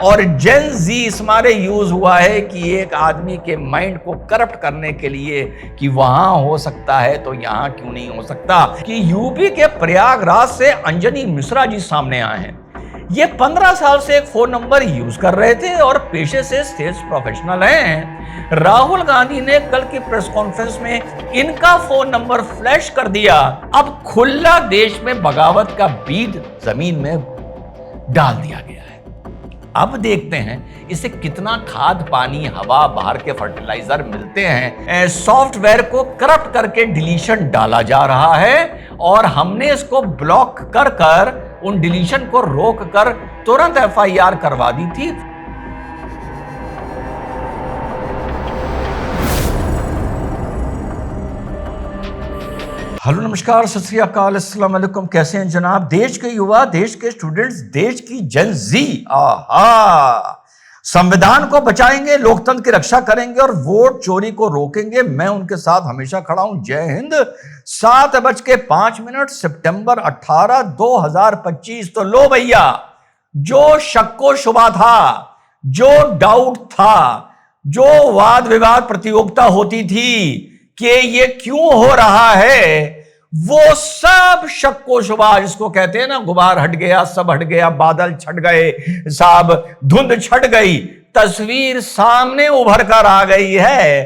और जेन जी इसमारे यूज हुआ है कि एक आदमी के माइंड को करप्ट करने के लिए कि वहां हो सकता है तो यहां क्यों नहीं हो सकता। कि यूपी के प्रयागराज से अंजनी मिश्रा जी सामने आए हैं। ये 15 साल से एक फोन नंबर यूज कर रहे थे और पेशे से सेल्स प्रोफेशनल हैं। राहुल गांधी ने कल की प्रेस कॉन्फ्रेंस में इनका फोन नंबर फ्लैश कर दिया। अब खुला देश में बगावत का बीज जमीन में डाल दिया गया है। अब देखते हैं इसे कितना खाद, पानी, हवा, बाहर के फर्टिलाइजर मिलते हैं। सॉफ्टवेयर को करप्ट करके डिलीशन डाला जा रहा है और हमने इसको ब्लॉक कर कर उन डिलीशन को रोक कर तुरंत एफआईआर करवा दी थी। हेलो, नमस्कार, सत श्री अकाल, अस्सलाम वालेकुम। कैसे हैं जनाब? देश के युवा, देश के स्टूडेंट्स, देश की जेन जी संविधान को बचाएंगे, लोकतंत्र की रक्षा करेंगे और वोट चोरी को रोकेंगे। मैं उनके साथ हमेशा खड़ा हूं। जय हिंद। 7:05 सितंबर 18, 2025। तो लो भैया, जो शक्को शुबा था, जो डाउट था, जो वाद विवाद प्रतियोगिता होती थी कि ये क्यों हो रहा है, वो सब शक्को शुबा, जिसको कहते हैं ना, गुबार हट गया, सब हट गया, बादल छट गए साहब, धुंध छट गई, तस्वीर सामने उभर कर आ गई है।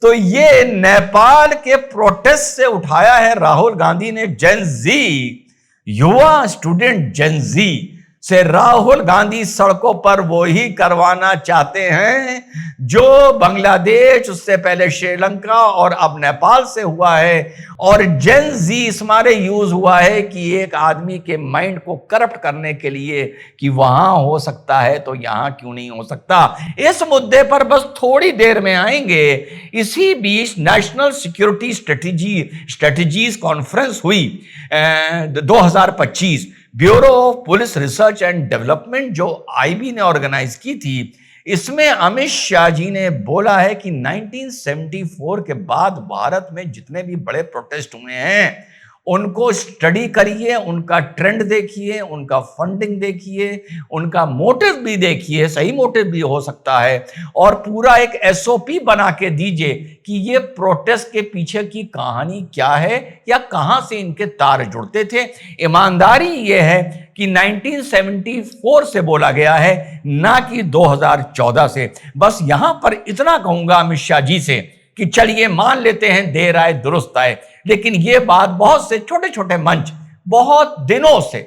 तो ये नेपाल के प्रोटेस्ट से उठाया है राहुल गांधी ने जेन जी, युवा स्टूडेंट जेन जी से। राहुल गांधी सड़कों पर वो ही करवाना चाहते हैं जो बांग्लादेश, उससे पहले श्रीलंका और अब नेपाल से हुआ है। और जेन जी इसमारे यूज हुआ है कि एक आदमी के माइंड को करप्ट करने के लिए कि वहां हो सकता है तो यहां क्यों नहीं हो सकता। इस मुद्दे पर बस थोड़ी देर में आएंगे। इसी बीच नेशनल सिक्योरिटी स्ट्रेटजीज कॉन्फ्रेंस हुई 2025, bureau of police research and development, जो आईबी ने ऑर्गेनाइज की थी। इसमें अमित शाह जी ने बोला है कि 1974 के बाद भारत में जितने भी बड़े प्रोटेस्ट हुए हैं उनको स्टडी करिए, उनका ट्रेंड देखिए, उनका फंडिंग देखिए, उनका मोटिव भी देखिए, सही मोटिव भी हो सकता है, और पूरा एक एसओपी बना के दीजिए कि ये प्रोटेस्ट के पीछे की कहानी क्या है या कहां से इनके तार जुड़ते थे। ईमानदारी ये है कि 1974 से बोला गया है, ना कि 2014 से। बस यहां पर इतना कहूंगा अमित शाह जी से कि चलिए मान लेते हैं देर आए दुरुस्त आए, लेकिन यह बात बहुत से छोटे छोटे मंच बहुत दिनों से,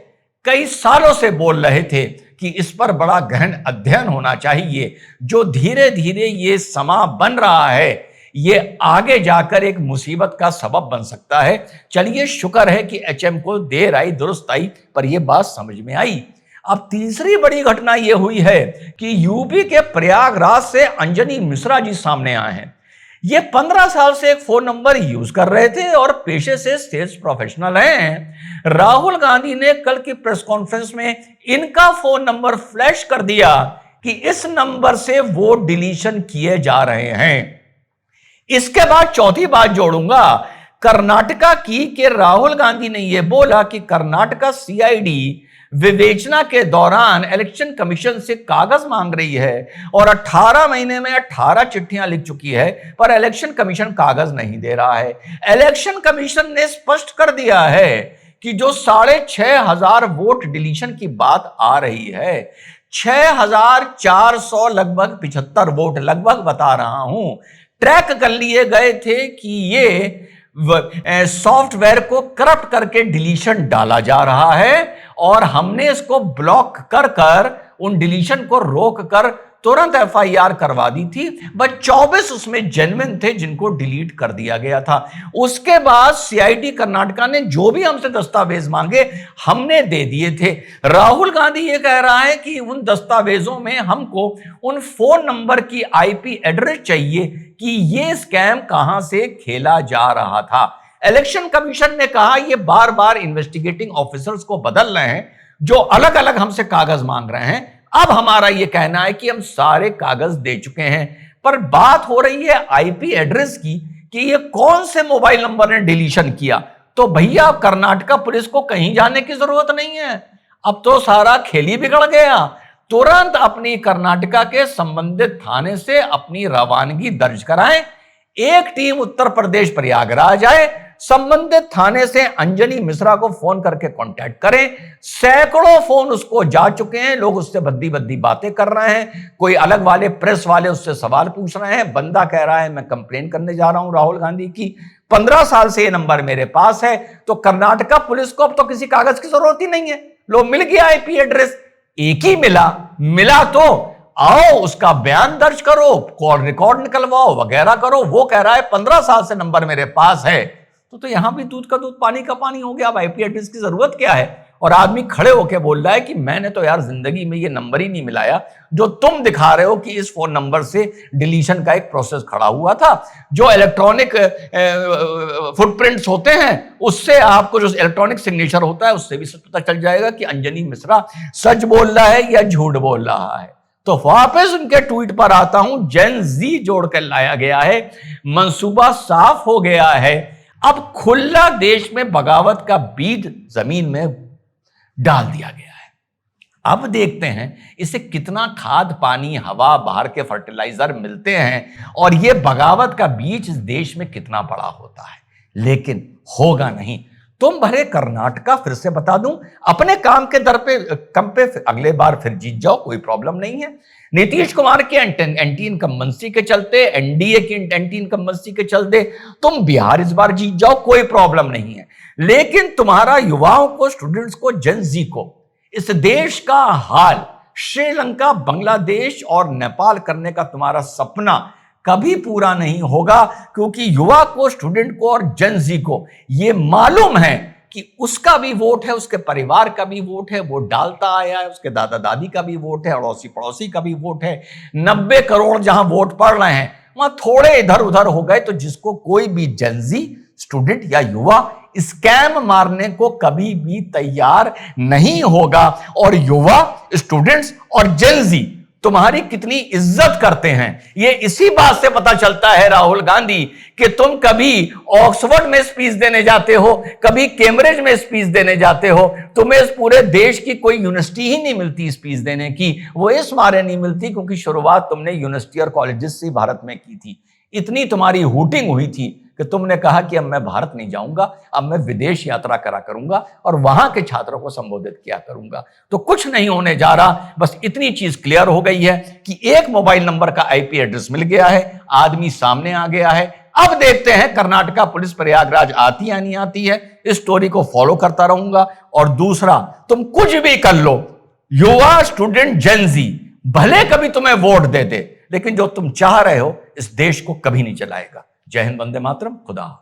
कई सालों से बोल रहे थे कि इस पर बड़ा गहन अध्ययन होना चाहिए। जो धीरे धीरे ये समा बन रहा है, ये आगे जाकर एक मुसीबत का सबब बन सकता है। चलिए, शुक्र है कि एचएम को देर आई दुरुस्त आई, पर यह बात समझ में आई। अब तीसरी बड़ी घटना यह हुई है कि यूपी के प्रयागराज से अंजनी मिश्रा जी सामने आए हैं। ये 15 साल से एक फोन नंबर यूज कर रहे थे और पेशे से सेल्स प्रोफेशनल हैं। राहुल गांधी ने कल की प्रेस कॉन्फ्रेंस में इनका फोन नंबर फ्लैश कर दिया कि इस नंबर से वो डिलीशन किए जा रहे हैं। इसके बाद चौथी बात जोड़ूंगा कर्नाटका की, कि राहुल गांधी ने यह बोला कि कर्नाटका सीआईडी विवेचना के दौरान इलेक्शन कमीशन से कागज मांग रही है और 18 महीने में 18 चिट्ठियां लिख चुकी है, पर इलेक्शन कमीशन कागज नहीं दे रहा है। इलेक्शन कमीशन ने स्पष्ट कर दिया है कि जो 6,500 वोट डिलीशन की बात आ रही है, 6,400 लगभग 75 वोट लगभग बता रहा हूं, ट्रैक कर लिए गए थे कि ये सॉफ्टवेयर को करप्ट करके डिलीशन डाला जा रहा है और हमने इसको ब्लॉक कर कर उन डिलीशन को रोक कर तुरंत एफआईआर करवा दी थी। बस 24 उसमें जेन्युइन थे जिनको डिलीट कर दिया गया था। उसके बाद सीआईडी कर्नाटका ने जो भी हमसे दस्तावेज मांगे हमने दे दिए थे। राहुल गांधी ये कह रहा है कि उन दस्तावेजों में हमको उन फोन नंबर की आईपी एड्रेस चाहिए कि ये स्कैम कहां से खेला जा रहा था। इलेक्शन कमीशन ने कहा ये बार बार इन्वेस्टिगेटिंग ऑफिसर्स को बदल रहे हैं जो अलग अलग हमसे कागज मांग रहे हैं। अब हमारा यह कहना है कि हम सारे कागज दे चुके हैं, पर बात हो रही है आईपी एड्रेस की कि ये कौन से मोबाइल नंबर ने डिलीशन किया। तो भैया कर्नाटका पुलिस को कहीं जाने की जरूरत नहीं है, अब तो सारा खेल ही बिगड़ गया। तुरंत अपनी कर्नाटका के संबंधित थाने से अपनी रवानगी दर्ज कराएं। एक टीम उत्तर प्रदेश प्रयागराज आए, संबंधित थाने से अंजनी मिश्रा को फोन करके कांटेक्ट करें। सैकड़ों फोन उसको जा चुके हैं, लोग उससे बद्दी बद्दी बातें कर रहे हैं, कोई अलग वाले प्रेस वाले उससे सवाल पूछ रहे हैं। बंदा कह रहा है मैं कंप्लेन करने जा रहा हूं राहुल गांधी की, 15 साल से ये नंबर मेरे पास है। तो कर्नाटका पुलिस को अब तो किसी कागज की जरूरत ही नहीं है, लो मिल गया आईपी एड्रेस, एक ही मिला तो आओ उसका बयान दर्ज करो, कॉल रिकॉर्ड निकलवाओ, वगैरह करो। वो कह रहा है 15 साल से नंबर मेरे पास है। तो यहां भी दूध का दूध पानी का पानी हो गया। अब आईपी एड्रेस की जरूरत क्या है? और आदमी खड़े होकर बोल रहा है कि मैंने तो यार जिंदगी में ये नंबर ही नहीं मिलाया जो तुम दिखा रहे हो कि इस फोन नंबर से डिलीशन का एक प्रोसेस खड़ा हुआ था। जो इलेक्ट्रॉनिक फुटप्रिंट्स होते हैं उससे आपको, जो इलेक्ट्रॉनिक सिग्नेचर होता है उससे भी पता चल जाएगा कि अंजनी मिश्रा सच बोल रहा है या झूठ बोल रहा है। तो वापस उनके ट्वीट पर आता हूं, जेन जी जोड़कर लाया गया है, मंसूबा साफ हो गया है। अब खुला देश में बगावत का बीज जमीन में डाल दिया गया है। अब देखते हैं इसे कितना खाद, पानी, हवा, बाहर के फर्टिलाइजर मिलते हैं और यह बगावत का बीज इस देश में कितना बड़ा होता है। लेकिन होगा नहीं। तुम भरे कर्नाटका, फिर से बता दूं, अपने काम के दर पे कम पे अगले बार फिर जीत जाओ, कोई प्रॉब्लम नहीं है। नीतीश कुमार के एंटी इनकम्बेंसी के चलते, एनडीए की एंटी इनकम्बेंसी के चलते तुम बिहार इस बार जीत जाओ, कोई प्रॉब्लम नहीं है। लेकिन तुम्हारा युवाओं को, स्टूडेंट्स को, जेनजी को इस देश का हाल, श्रीलंका, बांग्लादेश और नेपाल करने का तुम्हारा सपना कभी पूरा नहीं होगा, क्योंकि युवा को, स्टूडेंट को और जेनजी को यह मालूम है कि उसका भी वोट है, उसके परिवार का भी वोट है, वो डालता आया है, उसके दादा दादी का भी वोट है, अड़ोसी पड़ोसी का भी वोट है। 90 करोड़ जहां वोट पड़ रहे हैं वहां थोड़े इधर उधर हो गए तो जिसको कोई भी जेनजी, स्टूडेंट या युवा स्कैम मारने को कभी भी तैयार नहीं होगा। और युवा, स्टूडेंट्स और जेनजी तुम्हारी कितनी इज्जत करते हैं ये इसी बात से पता चलता है राहुल गांधी, कि तुम कभी ऑक्सफोर्ड में स्पीच देने जाते हो, कभी कैम्ब्रिज में स्पीच देने जाते हो, तुम्हें इस पूरे देश की कोई यूनिवर्सिटी ही नहीं मिलती स्पीच देने की। वो इस मारे नहीं मिलती क्योंकि शुरुआत तुमने यूनिवर्सिटी और कॉलेजेस से भारत में की थी। इतनी तुम्हारी हूटिंग हुई थी कि तुमने कहा कि अब मैं भारत नहीं जाऊंगा, अब मैं विदेश यात्रा करा करूंगा और वहां के छात्रों को संबोधित किया करूंगा। तो कुछ नहीं होने जा रहा, बस इतनी चीज क्लियर हो गई है कि एक मोबाइल नंबर का आईपी एड्रेस मिल गया है, आदमी सामने आ गया है। अब देखते हैं कर्नाटका पुलिस प्रयागराज आती या नहीं आती है। इस स्टोरी को फॉलो करता रहूंगा। और दूसरा, तुम कुछ भी कर लो, युवा, स्टूडेंट, जेनजी भले कभी तुम्हें वोट दे दे, लेकिन जो तुम चाह रहे हो इस देश को कभी नहीं चलाएगा। जय हिंद, वंदे मातरम, खुदा।